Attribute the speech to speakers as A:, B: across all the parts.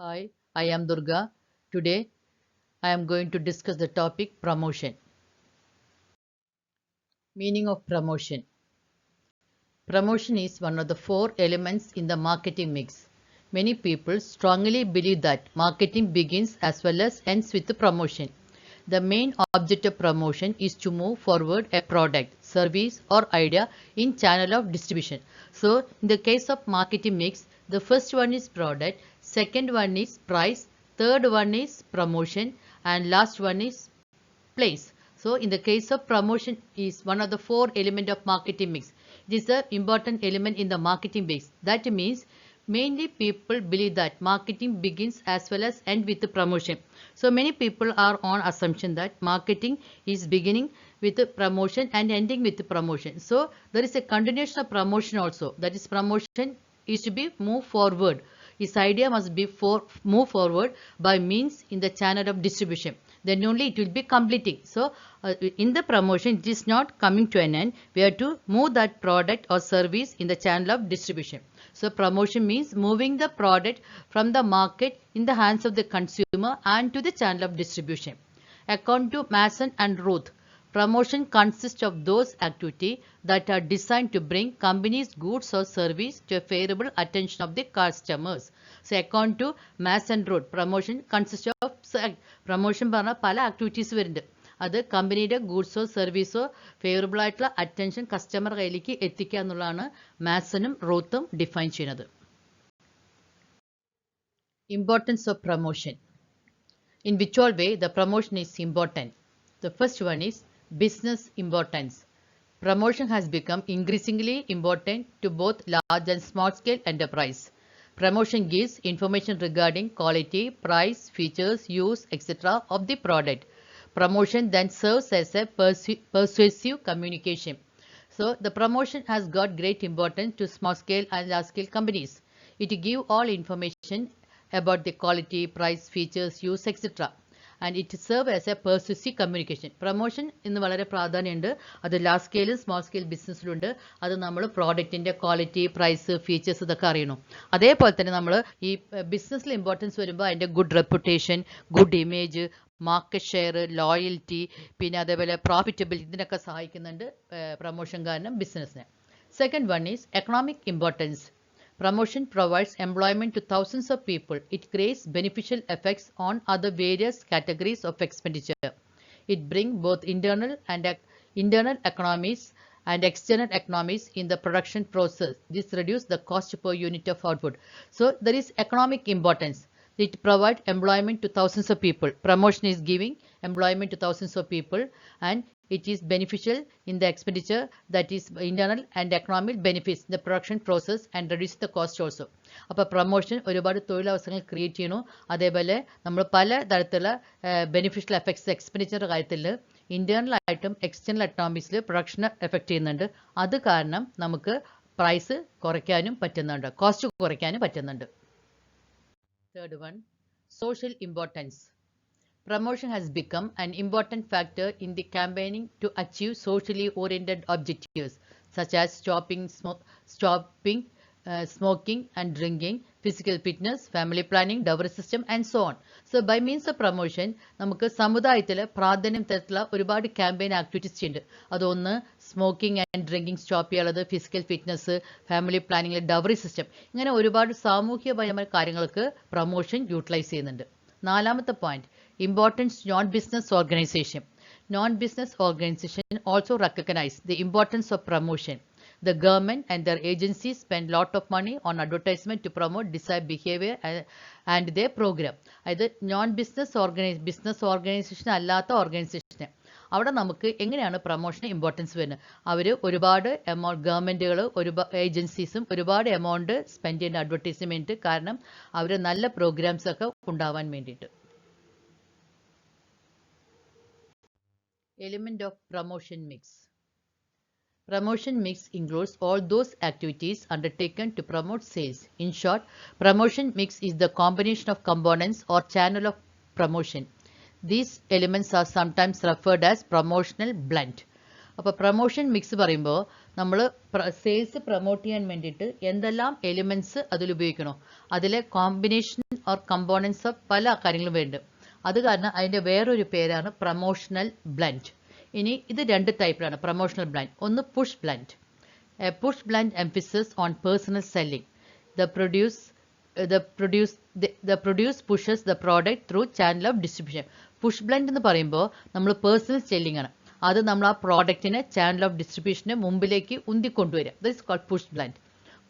A: Hi, I am Durga. Today I am going to discuss the topic promotion. Meaning of promotion. Promotion is one of the four elements in the marketing mix. Many people strongly believe that marketing begins as well as ends with the promotion. The main object of promotion is to move forward a product, service or idea in channel of distribution. So in the case of marketing mix, the first one is product, second one is price, third one is promotion and last one is place. So in the case of promotion is one of the four element of marketing mix. It is the important element in the marketing mix. That means mainly people believe that marketing begins as well as end with the promotion. So many people are on assumption that marketing is beginning with the promotion and ending with the promotion. So there is a continuation of promotion also. That is promotion is to be move forward. This idea must be move forward by means in the channel of distribution. Then only it will be completing. So in the promotion, it is not coming to an end. We have to move that product or service in the channel of distribution. So promotion means moving the product from the market in the hands of the consumer and to the channel of distribution. According to Mason and Ruth, promotion consists of those activities that are designed to bring companies' goods or service to a favorable attention of the customers. So according to Mason and Ruth, promotion consists of promotion പറഞ്ഞ പല activities വരുന്നുണ്ട്. അത് കമ്പനിയുടെ ഗൂഡ്സോ സർവീസോ favourable ആയിട്ടുള്ള attention customer കയ്യിലേക്ക് എത്തിക്കുക എന്നുള്ളതാണ് മാസനും റൂത്തും define ചെയ്യുന്നത്. Importance of promotion. In which all way the promotion is important. The first one is business importance. Promotion has become increasingly important to both large and small scale enterprise. Promotion gives information regarding quality, price, features, use, etc. of the product. Promotion then serves as a persuasive communication. So the promotion has got great importance to small scale and large scale companies. It gives all information about the quality, price, features, use, etc. And it serves as a persuasive communication. Promotion ഇന്ന് വളരെ പ്രാധാന്യമുണ്ട്. അത് large സ്കെയിലും small scale ബിസിനസ്സിലുണ്ട്. അത് നമ്മൾ പ്രോഡക്റ്റിൻ്റെ quality, price, features ഇതൊക്കെ അറിയണം. അതേപോലെ തന്നെ നമ്മൾ ഈ ബിസിനസ്സിൽ ഇമ്പോർട്ടൻസ് വരുമ്പോൾ അതിൻ്റെ good reputation, good image, market share, loyalty, പിന്നെ അതേപോലെ പ്രോഫിറ്റബിലിറ്റി ഇതിനൊക്കെ സഹായിക്കുന്നുണ്ട് പ്രൊമോഷൻ കാരണം ബിസിനസ്സിന്. Second one is economic importance. Promotion provides employment to thousands of people. It creates beneficial effects on other various categories of expenditure. It brings both internal economies and external economies in the production process. This reduces the cost per unit of output. So there is economic importance. It provides employment to thousands of people. Promotion is giving employment to thousands of people and it is beneficial in the expenditure, that is internal and economic benefits in the production process and reduce the cost also. അപ്പോൾ promotion ഒരുപാട് തൊഴിലവസരങ്ങൾ create ചെയ്യണു. അതേപോലെ നമ്മൾ പല തരത്തിലുള്ള beneficial effects expenditure കാര്യത്തിൽ internal ആയിട്ടും എക്സ്റ്റേണൽ എക്കണോമിക്സിൽ പ്രൊഡക്ഷനെ എഫക്ട് ചെയ്യുന്നുണ്ട്. അത് കാരണം നമുക്ക് പ്രൈസ് കുറയ്ക്കാനും പറ്റുന്നുണ്ട്, കോസ്റ്റ് കുറയ്ക്കാനും പറ്റുന്നുണ്ട്. Third one, social importance. Promotion has become an important factor in the campaigning to achieve socially oriented objectives such as stopping smoking and drinking, physical fitness, family planning, dowry system and so on. So by means of promotion നമുക്ക് സമുദായത്തിൽ പ്രാധാന്യം തരത്തിലുള്ള ഒരുപാട് campaign activities ചെയ്യുന്നുണ്ട്. അതൊന്ന് smoking and drinking stop ചെയ്യാനുള്ളത്, physical fitness, family planning, dowry system, ഇങ്ങനെ ഒരുപാട് സാമൂഹ്യപരമായ കാര്യങ്ങൾക്ക് പ്രൊമോഷൻ യൂട്ടിലൈസ് ചെയ്യുന്നുണ്ട്. നാലാമത്തെ point, importance non business organisation. Non-business organizations also recognize the importance of promotion. The government and their agencies spend lot of money on advertisement to promote desired behavior and their program. അതായത് business organisation അല്ലാത്ത ഓർഗനൈസേഷന് അവിടെ നമുക്ക് എങ്ങനെയാണ് പ്രൊമോഷന് importance വരുന്നത്? അവർ ഒരുപാട് ഗവൺമെൻറ്റുകൾ ഏജൻസീസും ഒരുപാട് amount spend ചെയ്യുന്ന അഡ്വർടൈസ്മെൻറ്റ് കാരണം അവർ നല്ല പ്രോഗ്രാംസ് ഒക്കെ ഉണ്ടാവാൻ വേണ്ടിയിട്ട്. Element of promotion mix. Promotion mix includes all those activities undertaken to promote sales. In short, promotion mix is the combination of components or channel of promotion. These elements are sometimes referred as promotional blend. അപ്പോൾ promotion mix പറയുമ്പോൾ നമ്മൾ sales promote ചെയ്യാൻ വേണ്ടിയിട്ട് എന്തെല്ലാം elements അതിൽ ഉപയോഗിക്കണോ അതിലെ combination or components of പല കാര്യങ്ങളും വേണ്ട. അത് കാരണം അതിൻ്റെ വേറൊരു പേരാണ് പ്രൊമോഷണൽ ബ്ലെൻഡ്. ഇനി ഇത് രണ്ട് ടൈപ്പിലാണ് പ്രൊമോഷണൽ ബ്ലെൻഡ്. ഒന്ന് push blend. A push blend emphasis on personal selling. The produce pushes the product through channel of distribution. Push blend എന്ന് പറയുമ്പോൾ നമ്മൾ പേഴ്സണൽ സെല്ലിംഗ് ആണ്. അത് നമ്മൾ ആ പ്രോഡക്റ്റിനെ ചാനൽ ഓഫ് ഡിസ്ട്രിബ്യൂഷന് മുമ്പിലേക്ക് ഉന്തിക്കൊണ്ടുവരിക. That is called push blend.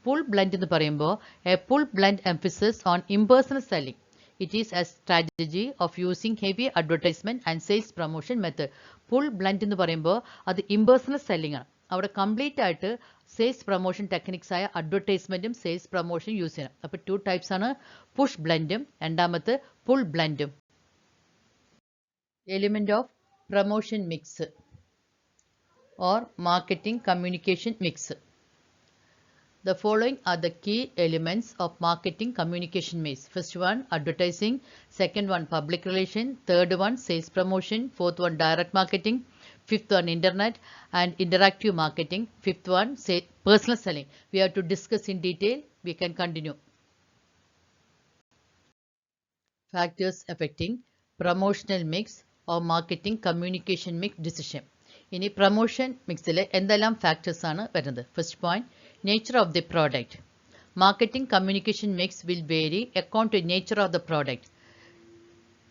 A: Pull blend എന്ന് പറയുമ്പോൾ a pull blend emphasis on impersonal selling. It is a strategy of using heavy advertisement and sales promotion method. Pull blend എന്ന് പറയുമ്പോൾ അത് ഇംപേഴ്സണൽ സെല്ലിംഗ് ആണ്. അവിടെ കംപ്ലീറ്റ് ആയിട്ട് sales promotion techniques ആയ അഡ്വർടൈസ്മെന്റും sales പ്രൊമോഷനും use ചെയ്യണം. അപ്പോൾ ടു ടൈപ്സ് ആണ്, പുഷ് ബ്ലെൻഡും രണ്ടാമത്തെ പുൾ ബ്ലെൻഡും. Element of promotion mix or marketing communication mix. The following are the key elements of marketing communication mix. First one, advertising. Second one, public relation. Third one, sales promotion. Fourth one, direct marketing. Fifth one, internet and interactive marketing. Fifth one, say personal selling. We have to discuss in detail. We can continue. Factors affecting promotional mix or marketing communication mix decision. ഇനി promotion മിക്സിൽ എന്തെല്ലാം factors ആണ് വരുന്നത്? First point, nature of the product. Marketing communication mix will vary according to nature of the product.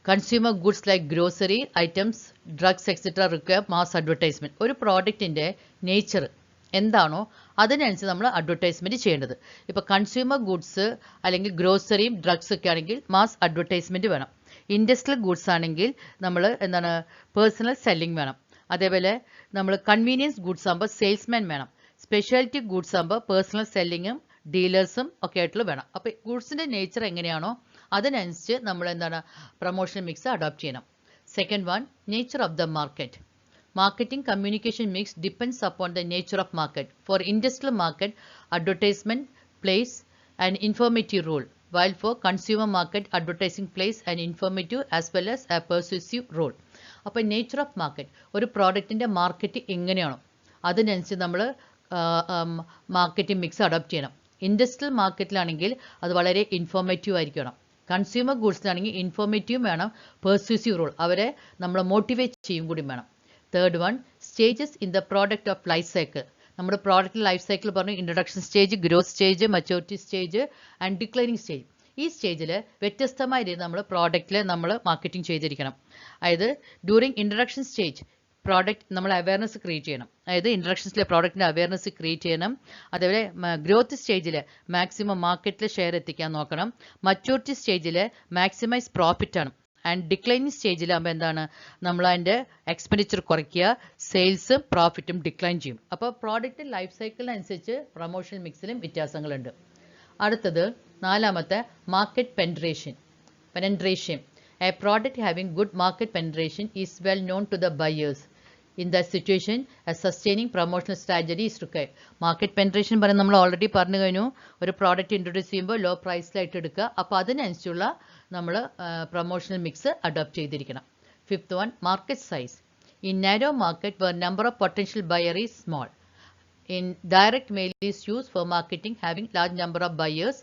A: Consumer goods like grocery items, drugs etc. require mass advertisement. ഒരു പ്രോഡക്റ്റിൻ്റെ nature എന്താണോ അതിനനുസരിച്ച് നമ്മൾ അഡ്വർടൈസ്മെൻറ്റ് ചെയ്യേണ്ടത്. ഇപ്പോൾ കൺസ്യൂമർ ഗുഡ്സ് അല്ലെങ്കിൽ ഗ്രോസറിയും drugs ഒക്കെ ആണെങ്കിൽ മാസ് അഡ്വർടൈസ്മെൻറ്റ് വേണം. ഇൻഡസ്ട്രിയൽ ഗുഡ്സ് ആണെങ്കിൽ നമ്മൾ പേഴ്സണൽ സെല്ലിംഗ് വേണം. അതേപോലെ നമ്മൾ കൺവീനിയൻസ് ഗുഡ്സ് ആകുമ്പോൾ സെയിൽസ്മാൻ വേണം. സ്പെഷ്യാലിറ്റി ഗുഡ്സ് ആകുമ്പോൾ പേഴ്സണൽ സെല്ലിങ്ങും ഡീലേഴ്സും ഒക്കെ ആയിട്ടുള്ള വേണം. അപ്പോൾ ഗുഡ്സിൻ്റെ നേച്ചർ എങ്ങനെയാണോ അതിനനുസരിച്ച് നമ്മൾ പ്രൊമോഷൻ മിക്സ് അഡോപ്റ്റ് ചെയ്യണം. Second one, nature of the market. Marketing communication mix depends upon the nature of market. For industrial market, advertisement plays an informative role, while for consumer market, advertising plays an informative as well as a persuasive role. അപ്പോൾ nature of market, ഒരു പ്രോഡക്റ്റിൻ്റെ market എങ്ങനെയാണോ അതിനനുസരിച്ച് നമ്മൾ marketing mix adopt ചെയ്യണം. Industrial മാർക്കറ്റിലാണെങ്കിൽ അത് വളരെ informative ആയിരിക്കണം. കൺസ്യൂമർ ഗുഡ്സിലാണെങ്കിൽ ഇൻഫോർമേറ്റീവും വേണം, പെർസ്യൂസീവ് റോൾ, അവരെ നമ്മൾ മോട്ടിവേറ്റ് ചെയ്യും കൂടി വേണം. Third one, stages in the product of life cycle. നമ്മുടെ പ്രോഡക്റ്റ് ലൈഫ് സൈക്കിൾ പറഞ്ഞു introduction stage, growth stage, maturity stage and declining stage. ഈ സ്റ്റേജിൽ വ്യത്യസ്തമായ രീതിയിൽ നമ്മൾ പ്രോഡക്റ്റിൽ നമ്മൾ മാർക്കറ്റിംഗ് ചെയ്തിരിക്കണം. അതായത് ഡ്യൂറിങ് ഇൻട്രൊഡക്ഷൻ സ്റ്റേജ് പ്രോഡക്റ്റ് നമ്മൾ അവയർനെസ് ക്രിയേറ്റ് ചെയ്യണം. അതായത് ഇൻട്രൊഡക്ഷൻസിലെ പ്രോഡക്റ്റിൻ്റെ അവയർനെസ് ക്രിയേറ്റ് ചെയ്യണം. അതേപോലെ ഗ്രോത്ത് സ്റ്റേജിൽ മാക്സിമം മാർക്കറ്റിൽ ഷെയർ എത്തിക്കാൻ നോക്കണം. മച്യൂരിറ്റി സ്റ്റേജിൽ മാക്സിമൈസ് പ്രോഫിറ്റ് ആണ്. ആൻഡ് ഡിക്ലൈനിങ് സ്റ്റേജിലാകുമ്പോൾ എന്താണ്, നമ്മൾ അതിൻ്റെ എക്സ്പെൻഡിച്ചർ കുറയ്ക്കുക, സെയിൽസും പ്രോഫിറ്റും ഡിക്ലൈൻ ചെയ്യും. അപ്പോൾ പ്രോഡക്റ്റ് ലൈഫ് സൈക്കിളിനനുസരിച്ച് പ്രൊമോഷൻ മിക്സിലും വ്യത്യാസങ്ങളുണ്ട്. അടുത്തത് നാലാമത്തെ, market penetration. A product having good market penetration is well known to the buyers. In that situation, a sustaining promotional strategy is required. Market penetration പറയുന്നത് നമ്മൾ ഓൾറെഡി പറഞ്ഞു കഴിഞ്ഞു. ഒരു പ്രോഡക്റ്റ് ഇൻട്രൊഡ്യൂസ് ചെയ്യുമ്പോൾ law പ്രൈസിലായിട്ട് എടുക്കുക. അപ്പോൾ അതിനനുസരിച്ചുള്ള നമ്മൾ പ്രൊമോഷണൽ മിക്സ് അഡോപ്റ്റ് ചെയ്തിരിക്കണം. Fifth one, market size. In narrow market where number of potential buyer is small. In direct mail is used for marketing having large number of buyers.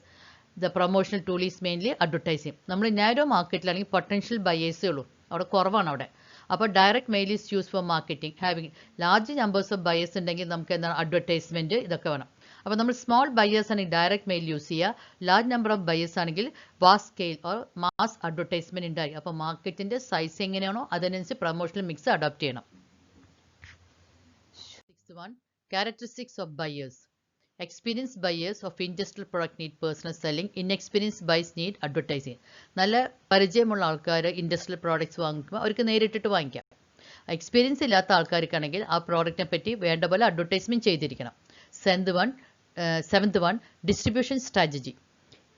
A: The promotional tool is mainly advertising. നമ്മൾ narrow മാർക്കറ്റിലാണെങ്കിൽ potential ബയേഴ്സേ ഉള്ളൂ, അവിടെ കുറവാണ് അവിടെ. അപ്പോൾ direct mail is use for marketing having large numbers of buyers ഉണ്ടെങ്കിൽ നമുക്ക് എന്താണ് അഡ്വർടൈസ്മെൻറ്റ് ഇതൊക്കെ വേണം. അപ്പോൾ നമ്മൾ സ്മോൾ ബയേഴ്സ് ആണെങ്കിൽ ഡയറക്റ്റ് മെയിൽ യൂസ് ചെയ്യുക. ലാർജ് നമ്പർ ഓഫ് ബയേഴ്സ് ആണെങ്കിൽ vast scale or mass advertisement ഉണ്ടായി. അപ്പോൾ മാർക്കറ്റിൻ്റെ സൈസ് എങ്ങനെയാണോ അതിനനുസരിച്ച് പ്രൊമോഷണൽ മിക്സ് അഡോപ്റ്റ് ചെയ്യണം. Sixth one, characteristics of buyers. Experienced buyers of industrial product need personal selling. Inexperienced buyers need advertising. നല്ല പരിചയമുള്ള ആൾക്കാർ ഇൻഡസ്ട്രിയൽ പ്രോഡക്ട്സ് വാങ്ങിക്കുമ്പോൾ അവർക്ക് നേരിട്ടിട്ട് വാങ്ങിക്കാം. എക്സ്പീരിയൻസ് ഇല്ലാത്ത ആൾക്കാർക്കാണെങ്കിൽ ആ പ്രോഡക്റ്റിനെ പറ്റി വേണ്ട പോലെ അഡ്വർടൈസ്മെൻറ്റ് ചെയ്തിരിക്കണം. Seventh one, distribution strategy.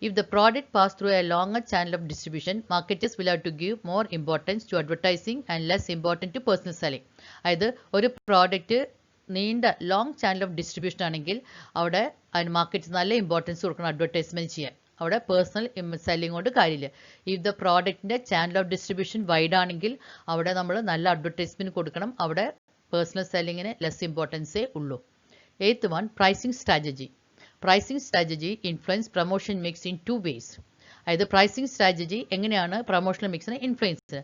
A: If the product pass through a longer channel of distribution, marketers will have to give more importance to advertising and less important to personal selling. അതായത് ഒരു product നീണ്ട long channel of distribution ആണെങ്കിൽ അവിടെ അതിന് market നല്ല importance കൊടുക്കണം advertisement ചെയ്യാൻ. അവിടെ പേഴ്സണൽ സെല്ലിംഗ് കൊണ്ട് കാര്യമില്ല. ഇഫ് ദ പ്രോഡക്റ്റിൻ്റെ ചാനൽ ഓഫ് ഡിസ്ട്രിബ്യൂഷൻ വൈഡ് ആണെങ്കിൽ അവിടെ നമ്മൾ നല്ല അഡ്വർടൈസ്മെൻറ്റ് കൊടുക്കണം. അവിടെ പേഴ്സണൽ സെല്ലിങ്ങിന് ലെസ് ഇമ്പോർട്ടൻസേ ഉള്ളൂ. Eighth one, pricing strategy. Pricing strategy influence promotion mix in two ways. അതായത് pricing strategy എങ്ങനെയാണ് promotional mixനെ influence?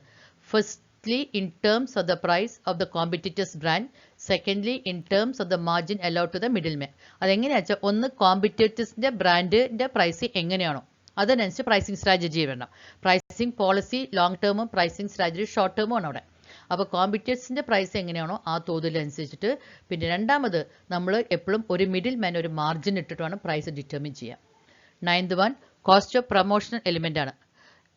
A: Firstly, in terms of the price of the competitor's brand. Secondly, in terms of the margin allowed to the middleman. അതെങ്ങനെയാ വെച്ചാൽ ഒന്ന് കോമ്പറ്റേറ്റേഴ്സിന്റെ ബ്രാൻഡിന്റെ price എങ്ങനെയാണോ അതനുസരിച്ച് pricing strategy വേണം. Pricing policy long ടേമും പ്രൈസിങ് സ്ട്രാറ്റജി ഷോർട്ട് ടേമും ആണ് അവിടെ. അപ്പോൾ കോമ്പറ്റേഴ്സിന്റെ പ്രൈസ് എങ്ങനെയാണോ ആ തോതിലനുസരിച്ചിട്ട്. പിന്നെ രണ്ടാമത് നമ്മൾ എപ്പോഴും ഒരു മിഡിൽ മാൻ ഒരു മാർജിൻ ഇട്ടിട്ട് വേണം പ്രൈസ് ഡിറ്റർമിൻ ചെയ്യാം. Ninth one, cost of promotional element ആണ്.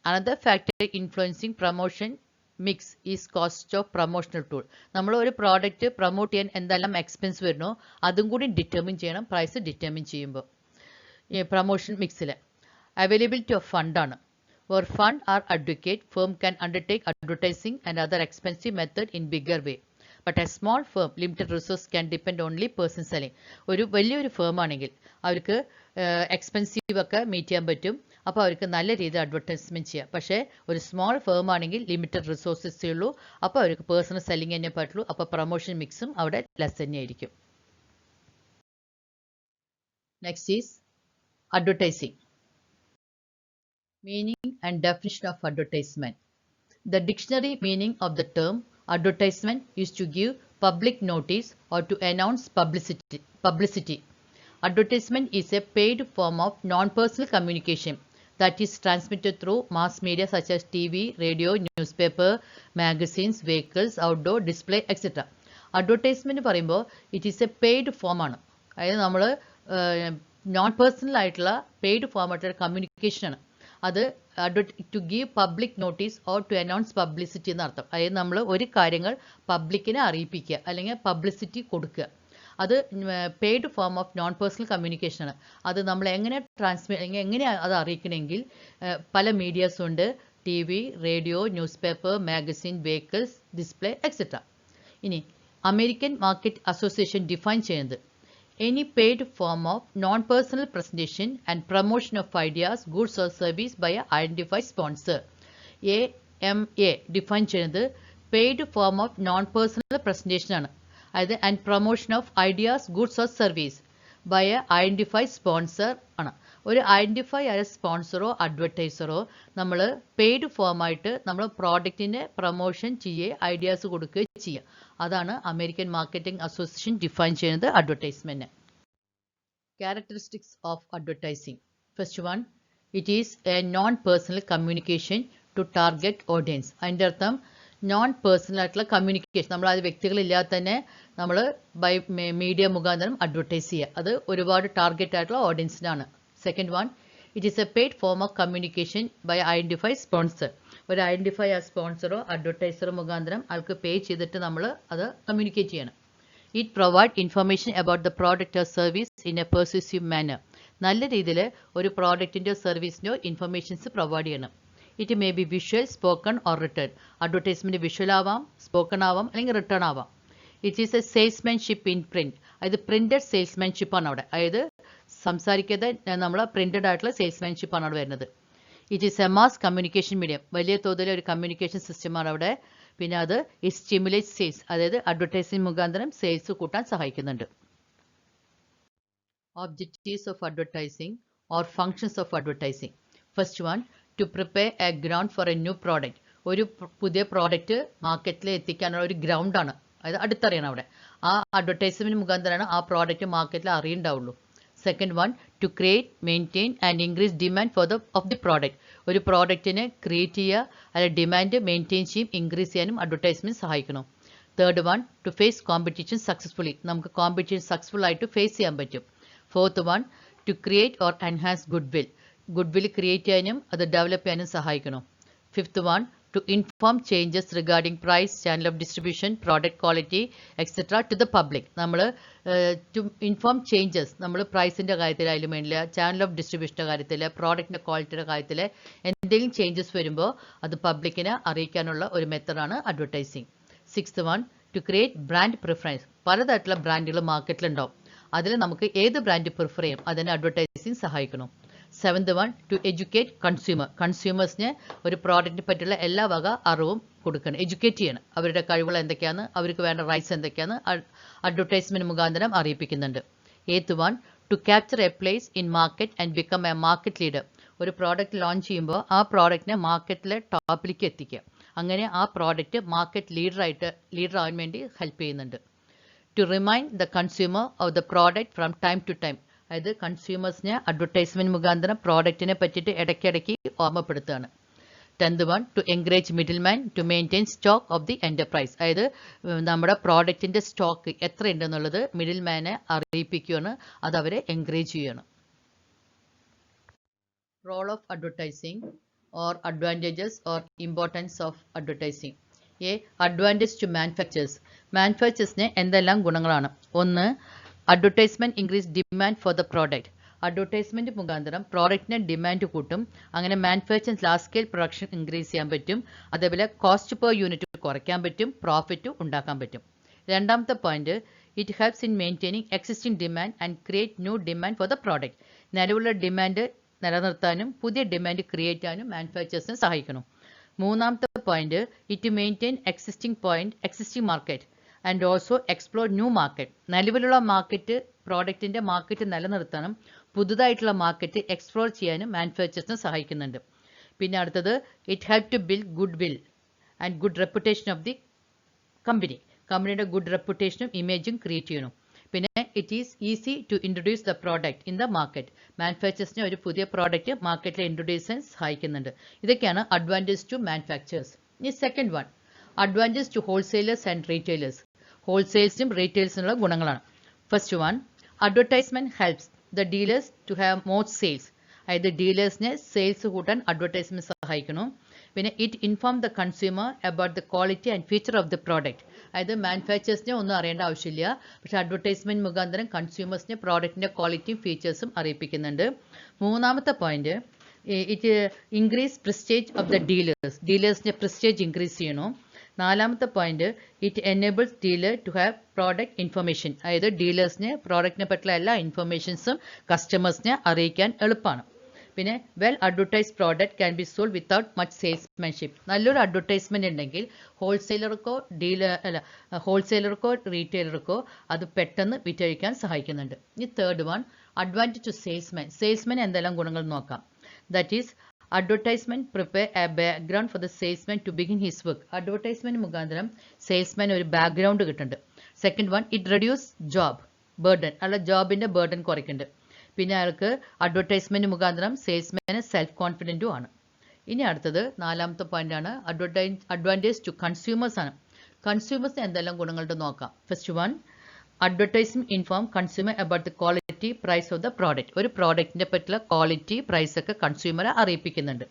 A: Another factor influencing promotion mix is cost of promotional tool. നമ്മൾ ഒരു പ്രോഡക്റ്റ് പ്രൊമോട്ട് ചെയ്യാൻ എന്തെല്ലാം എക്സ്പെൻസ് വരുന്നോ അതും കൂടി ഡിറ്റർമിൻ ചെയ്യണം പ്രൈസ് ഡിറ്റർമിൻ ചെയ്യുമ്പോൾ. പ്രൊമോഷൻ മിക്സിൽ അവൈലബിലിറ്റി ഓഫ് ഫണ്ടാണ്. Where fund or advocate, firm can undertake advertising and other expensive method in bigger way. But a small firm, limited resource can depend only person selling. ഒരു വലിയൊരു firm ആണെങ്കിൽ അവർക്ക് expensive ഒക്കെ meet ചെയ്യാൻ പറ്റും. അപ്പോൾ അവർക്ക് നല്ല രീതിയിൽ അഡ്വർടൈസ്മെന്റ് ചെയ്യാം. പക്ഷേ ഒരു സ്മോൾ ഫേം ആണെങ്കിൽ ലിമിറ്റഡ് റിസോഴ്സസേ ഉള്ളൂ. അപ്പോൾ അവർക്ക് പേഴ്സണൽ സെല്ലിംഗ് തന്നെ പറ്റുള്ളൂ. അപ്പോൾ പ്രൊമോഷൻ മിക്സും അവിടെ ലെസ് തന്നെയായിരിക്കും. Next is advertising. Meaning and definition of advertisement. The dictionary meaning of the term advertisement is to give public notice or to announce publicity. Advertisement is a paid form of non-personal communication that is transmitted through mass media such as TV, radio, newspaper, magazines, vehicles, outdoor display, etc. Advertisement പറയുമ്പോൾ it is a paid form ആണ്. അതായത് നമ്മൾ non personal ആയിട്ടുള്ള paid form ആയിട്ടുള്ള communication ആണ്. അത് to give public notice or to announce publicity എന്നർത്ഥം. അതായത് നമ്മൾ ഒരു കാര്യങ്ങൾ പബ്ലിക്കിനെ അറിയിപ്പിക്കുക അല്ലെങ്കിൽ പബ്ലിസിറ്റി കൊടുക്കുക. അത് paid form of non personal communication ആണ്. അത് നമ്മൾ എങ്ങനെ എങ്ങനെയാണ് അത് അറിയിക്കണമെങ്കിൽ പല മീഡിയാസ് ഉണ്ട്. TV, radio, news paper, magazine, vehicles, display etcetera. ഇനി അമേരിക്കൻ മാർക്കറ്റ് അസോസിയേഷൻ ഡിഫൈൻ ചെയ്യുന്നത് any paid form of non-personal presentation and promotion of ideas, goods or service by a identified sponsor. AMA define ചെയ്യുന്നത് paid form of non-personal presentation ആണ്. അതായത് and promotion of ideas, goods or service by a identified sponsor ആണ്. ഒരു identify ആയ സ്പോൺസറോ അഡ്വർടൈസറോ നമ്മൾ paid ഫോമായിട്ട് നമ്മൾ പ്രോഡക്റ്റിനെ promotion ചെയ്യുക, ideas കൊടുക്കുകയും ചെയ്യുക. അതാണ് അമേരിക്കൻ മാർക്കറ്റിംഗ് അസോസിയേഷൻ ഡിഫൈൻ ചെയ്യുന്നത് advertisement. Characteristics of advertising. First one, it is a non personal communication to target audience. അതിൻ്റെ അർത്ഥം നോൺ പേഴ്സണൽ ആയിട്ടുള്ള കമ്മ്യൂണിക്കേഷൻ, നമ്മൾ അത് വ്യക്തികളില്ലാതെ തന്നെ നമ്മൾ ബൈ മീഡിയ മുഖാന്തരം അഡ്വർടൈസ് ചെയ്യുക. അത് ഒരുപാട് ടാർഗറ്റ് ആയിട്ടുള്ള ഓഡിയൻസിനാണ്. Second one, it is a paid form of communication by identify sponsor. ഒരു ഐഡന്റിഫൈ ആ സ്പോൺസറോ അഡ്വർടൈസറോ മുഖാന്തരം ആൾക്ക് പേ ചെയ്തിട്ട് നമ്മൾ അത് കമ്മ്യൂണിക്കേറ്റ് ചെയ്യണം. It provide information about the product or service in a persuasive manner. നല്ല രീതിയിൽ ഒരു പ്രോഡക്റ്റിൻ്റെയോ സർവീസിൻ്റെയോ ഇൻഫർമേഷൻസ് പ്രൊവൈഡ് ചെയ്യണം. It may be visual, spoken or written. Advertisement visual ആവാം, സ്പോക്കൺ ആവാം, അല്ലെങ്കിൽ റിട്ടേൺ ആവാം. It is a salesmanship in print. അതായത് പ്രിന്റഡ് സെയിൽസ്മാൻഷിപ്പ് ആണ് അവിടെ. അതായത് സംസാരിക്കാതെ നമ്മൾ പ്രിന്റഡ് ആയിട്ടുള്ള സെയിൽസ്മാൻഷിപ്പ് ആണ് അവിടെ വരുന്നത്. It is A mass communication medium. വലിയ തോതിൽ ഒരു കമ്മ്യൂണിക്കേഷൻ സിസ്റ്റമാണ് അവിടെ. പിന്നെ അത് സ്റ്റിമുലേറ്റ് സെയിൽസ്, അതായത് അഡ്വർടൈസിംഗ് മുഖാന്തരം സെയിൽസ് കൂട്ടാൻ സഹായിക്കുന്നുണ്ട്. Objectives of advertising or functions of advertising. First one, to prepare a ground for a new product. ഒരു പുതിയ പ്രോഡക്റ്റ് മാർക്കറ്റിൽ എത്തിക്കാനുള്ള ഒരു ഗ്രൗണ്ട് ആണ്. അതായത് അടുത്തറിയണം അവിടെ. ആ അഡ്വർടൈസ്മെന്റ് മുഖാന്തരമാണ് ആ പ്രോഡക്റ്റ് മാർക്കറ്റിൽ അറിയുണ്ടാവുള്ളൂ. Second one, to create, maintain and increase demand of the product. ഒരു പ്രോഡക്റ്റിനെ ക്രിയേറ്റ് ചെയ്യുക, അല്ലെങ്കിൽ ഡിമാൻഡ് മെയിൻറ്റെയിൻ ചെയ്യും ഇൻക്രീസ് ചെയ്യാനും അഡ്വർടൈസ്മെന്റ് സഹായിക്കണം. Third one, to face competition successfully. നമുക്ക് കോമ്പറ്റീഷൻ സക്സസ്ഫുൾ ആയിട്ട് ഫേസ് ചെയ്യാൻ പറ്റും. Fourth one, to create or enhance goodwill create ചെയ്യാനും അത് ഡെവലപ്പ് ചെയ്യാനും സഹായിക്കണം. Fifth one, to inform changes regarding price, channel of distribution, product quality, etc. to the public. നമ്മൾ to inform changes, നമ്മൾ പ്രൈസിൻ്റെ കാര്യത്തിലായാലും വേണ്ടില്ല, ചാനൽ ഓഫ് ഡിസ്ട്രിബ്യൂഷൻ്റെ കാര്യത്തിൽ, പ്രോഡക്റ്റിൻ്റെ ക്വാളിറ്റിയുടെ കാര്യത്തിൽ എന്തെങ്കിലും ചേഞ്ചസ് വരുമ്പോൾ അത് പബ്ലിക്കിനെ അറിയിക്കാനുള്ള ഒരു മെത്തഡാണ് advertising. Sixth one, to create brand preference. പലതരത്തിലുള്ള ബ്രാൻഡുകൾ മാർക്കറ്റിലുണ്ടാവും. അതിൽ നമുക്ക് ഏത് ബ്രാൻഡ് പ്രിഫർ ചെയ്യും അതിന് അഡ്വർടൈസിങ് സഹായിക്കണം. സെവൻത് വൺ, ടു എഡ്യൂക്കേറ്റ് കൺസ്യൂമേഴ്സിന് ഒരു പ്രോഡക്റ്റിനെ പറ്റിയുള്ള എല്ലാ വക അറിവും കൊടുക്കണം, എഡ്യൂക്കേറ്റ് ചെയ്യണം. അവരുടെ കഴിവുകൾ എന്തൊക്കെയാണ്, അവർക്ക് വേണ്ട റൈറ്റ്സ് എന്തൊക്കെയാണ് അഡ്വർടൈസ്മെന്റ് മുഖാന്തരം അറിയിപ്പിക്കുന്നുണ്ട്. 8th one, to capture a place in market and become a market leader. ഒരു പ്രോഡക്റ്റ് ലോഞ്ച് ചെയ്യുമ്പോൾ ആ പ്രോഡക്റ്റിനെ മാർക്കറ്റിലെ ടോപ്പിലേക്ക് എത്തിക്കുക. അങ്ങനെ ആ പ്രോഡക്റ്റ് മാർക്കറ്റ് ലീഡർ ആവാൻ വേണ്ടി ഹെൽപ്പ് ചെയ്യുന്നുണ്ട്. To remind the consumer of the product from time to time. അതായത് കൺസ്യൂമേഴ്സിനെ അഡ്വർടൈസ്മെന്റ് മുഖാന്തരം പ്രോഡക്റ്റിനെ പറ്റിയിട്ട് ഇടയ്ക്കിടയ്ക്ക് ഓർമ്മപ്പെടുത്തുകയാണ്. 10th one, to encourage middleman to maintain stock of the enterprise. അതായത് നമ്മുടെ പ്രോഡക്റ്റിന്റെ സ്റ്റോക്ക് എത്ര ഉണ്ടെന്നുള്ളത് മിഡിൽ മാനെ അറിയിപ്പിക്കുകയാണ്, അത് അവരെ എൻകറേജ് ചെയ്യണം. Role of advertising or advantages or importance of advertising. Advantage to manufacturers. മാനുഫാക്ചേഴ്സിന് എന്തെല്ലാം ഗുണങ്ങളാണ്? ഒന്ന്, advertisement increase demand for the product. Advertisement മുഖാന്തരം പ്രോഡക്റ്റിന് ഡിമാൻഡ് കൂട്ടും. അങ്ങനെ manufacturing large scale production increase ചെയ്യാൻ പറ്റും. അതേപോലെ കോസ്റ്റ് പെർ യൂണിറ്റ് കുറയ്ക്കാൻ പറ്റും, പ്രോഫിറ്റ് ഉണ്ടാക്കാൻ പറ്റും. രണ്ടാമത്തെ point, it helps in maintaining existing demand and create new demand for the product. നിലവിലുള്ള ഡിമാൻഡ് നിലനിർത്താനും പുതിയ ഡിമാൻഡ് ക്രിയേറ്റ് ചെയ്യാനും മാനുഫാക്ചേഴ്സിനെ സഹായിക്കണം. മൂന്നാമത്തെ point, it maintain existing market and also explore new market. നിലവിലുള്ള മാർക്കറ്റ് പ്രോഡക്റ്റിന്റെ മാർക്കറ്റ് നിലനിർത്താനും പുതുതായിട്ടുള്ള മാർക്കറ്റ് എക്സ്പ്ലോർ ചെയ്യാനും മാനുഫാക്ചേഴ്സിനെ സഹായിക്കുന്നുണ്ട്. പിന്നെ അടുത്തത്, it help to build goodwill and good reputation of the company. കമ്പനിയുടെ ഗുഡ് റെപ്യൂട്ടേഷനും ഇമേജും ക്രിയേറ്റ് ചെയ്യണം. പിന്നെ it is easy to introduce the product in the market. മാനുഫാക്ചേഴ്സിനെ ഒരു പുതിയ പ്രോഡക്റ്റ് മാർക്കറ്റിൽ ഇൻട്രൊഡ്യൂസ് ചെയ്യാൻ സഹായിക്കുന്നുണ്ട്. ഇതൊക്കെയാണ് അഡ്വാൻറ്റേജ് ടു മാനുഫാക്ചേഴ്സ്. ഇനി second one, advantage to wholesalers and retailers. ഹോൾസെയിൽസിനും റീറ്റെയിൽസിനുള്ള ഗുണങ്ങളാണ്. First one, advertisement helps the dealers to have more sales. അതായത് ഡീലേഴ്സിനെ സെയിൽസ് കൂട്ടാൻ അഡ്വർടൈസ്മെന്റ് സഹായിക്കണം. പിന്നെ it inform the consumer about the quality and feature of the product. അതായത് മാനുഫാക്ചേഴ്സിനെ ഒന്നും അറിയേണ്ട ആവശ്യമില്ല, പക്ഷെ അഡ്വർടൈസ്മെന്റ് മുഖാന്തരം കൺസ്യൂമേഴ്സിനെ പ്രോഡക്റ്റിന്റെ ക്വാളിറ്റിയും ഫീച്ചേഴ്സും അറിയിപ്പിക്കുന്നുണ്ട്. മൂന്നാമത്തെ point, it increase prestige of the dealers. ഡീലേഴ്സിന്റെ പ്രസ്റ്റേജ് ഇൻക്രീസ് ചെയ്യണം. നാലാമത്തെ point, it enables dealer to have product information. അതായത് ഡീലേഴ്സിന് പ്രോഡക്റ്റിനെ പറ്റിയുള്ള എല്ലാ ഇൻഫർമേഷൻസും കസ്റ്റമേഴ്സിനെ അറിയിക്കാൻ എളുപ്പമാണ്. പിന്നെ well advertised product can be sold without much salesmanship. നല്ലൊരു അഡ്വർടൈസ്മെന്റ് ഉണ്ടെങ്കിൽ ഹോൾസെയിലർക്കോ റീറ്റെയിലർക്കോ അത് പെട്ടെന്ന് വിറ്റഴിക്കാൻ സഹായിക്കുന്നുണ്ട്. ഇനി third one, advantage to salesman. Salesman എന്തെല്ലാം ഗുണങ്ങൾ നോക്കാം. That is advertisement prepare a background for the salesman to begin his work. Advertisement മുഖാന്തരം സെയിൽസ്മാൻ ഒരു ബാക്ക്ഗ്രൗണ്ട് കിട്ടുന്നുണ്ട്. Second one, it reduce job burden. അല്ല, ജോബിന്റെ ബർഡൻ കുറയ്ക്കുന്നുണ്ട്. പിന്നെ അയാൾക്ക് അഡ്വർടൈസ്മെന്റ് മുഖാന്തരം സെയിൽസ്മാന് സെൽഫ് കോൺഫിഡൻറ്റും ആണ്. ഇനി അടുത്തത് നാലാമത്തെ പോയിന്റ് ആണ് അഡ്വാൻറ്റേജ് ടു കൺസ്യൂമേഴ്സ് ആണ്. കൺസ്യൂമേഴ്സിന് എന്തെല്ലാം ഗുണങ്ങളുണ്ട് നോക്കാം. First one, advertisement inform consumer about the quality price of the product. ഒരു പ്രോഡക്റ്റിനെ പറ്റിയുള്ള ക്വാളിറ്റി പ്രൈസ് ഒക്കെ കൺസ്യൂമറെ അറിയിപ്പിക്കുന്നുണ്ട്.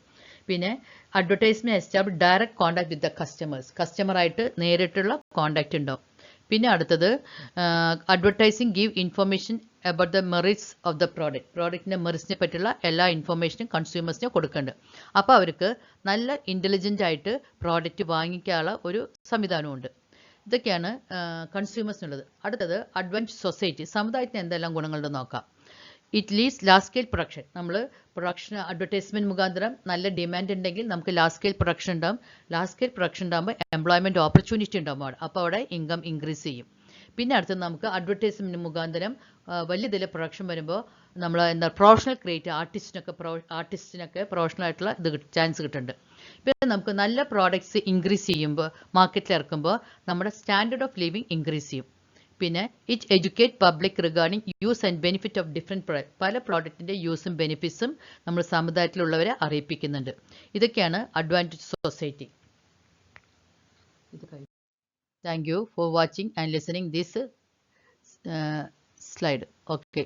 A: പിന്നെ advertisement establish direct contact with the customers. കസ്റ്റമറായിട്ട് നേരിട്ടുള്ള കോൺടാക്ട് ഉണ്ടാവും. പിന്നെ അടുത്തത്, advertising give information about the merits of the product. പ്രോഡക്റ്റിന്റെ മെറിറ്റ്സിനെ പറ്റിയുള്ള എല്ലാ ഇൻഫർമേഷനും കൺസ്യൂമേഴ്സിന് കൊടുക്കുന്നുണ്ട്. അപ്പോൾ അവർക്ക് നല്ല ഇന്റലിജന്റ് ആയിട്ട് പ്രോഡക്റ്റ് വാങ്ങിക്കാനുള്ള ഒരു സംവിധാനമുണ്ട്. ഇതൊക്കെയാണ് കൺസ്യൂമേഴ്സിനുള്ളത്. അടുത്തത് അഡ്വാൻസ് സൊസൈറ്റി. സമുദായത്തിന് എന്തെല്ലാം ഗുണങ്ങളുണ്ട് നോക്കാം. It leads large scale production. നമ്മൾ പ്രൊഡക്ഷൻ അഡ്വർടൈസ്മെന്റ് മുഖാന്തരം നല്ല ഡിമാൻഡ് ഉണ്ടെങ്കിൽ നമുക്ക് ലാർജ് സ്കെയിൽ പ്രൊഡക്ഷൻ ഉണ്ടാകും. ലാർജ് സ്കെയിൽ പ്രൊഡക്ഷൻ ഉണ്ടാകുമ്പോൾ എംപ്ലോയ്മെന്റ് ഓപ്പർച്യൂണിറ്റി ഉണ്ടാകും അവിടെ. അപ്പോൾ അവിടെ ഇൻകം ഇൻക്രീസ് ചെയ്യും. പിന്നെ അടുത്തത് നമുക്ക് അഡ്വർടൈസ്മെന്റ് മുഖാന്തരം വലിയ ഇതിൽ പ്രൊഡക്ഷൻ വരുമ്പോൾ നമ്മൾ പ്രൊഫഷണൽ ക്രിയേറ്റ് ആർട്ടിസ്റ്റിനൊക്കെ പ്രൊഫഷണൽ ആയിട്ടുള്ള ചാൻസ് കിട്ടുന്നുണ്ട്. പിന്നെ നമുക്ക് നല്ല പ്രോഡക്ട്സ് ഇൻക്രീസ് ചെയ്യുമ്പോൾ മാർക്കറ്റിൽ ഇറക്കുമ്പോൾ നമ്മുടെ സ്റ്റാൻഡേർഡ് ഓഫ് ലിവിങ് ഇൻക്രീസ് ചെയ്യും. പിന്നെ it educate public regarding use and benefit of different product. പല പ്രോഡക്റ്റിന്റെ യൂസും ബെനിഫിറ്റ്സും നമ്മൾ സമുദായത്തിലുള്ളവരെ അറിയിപ്പിക്കുന്നുണ്ട്. ഇതൊക്കെയാണ് advantage society. Thank you for watching and listening this slide. Okay.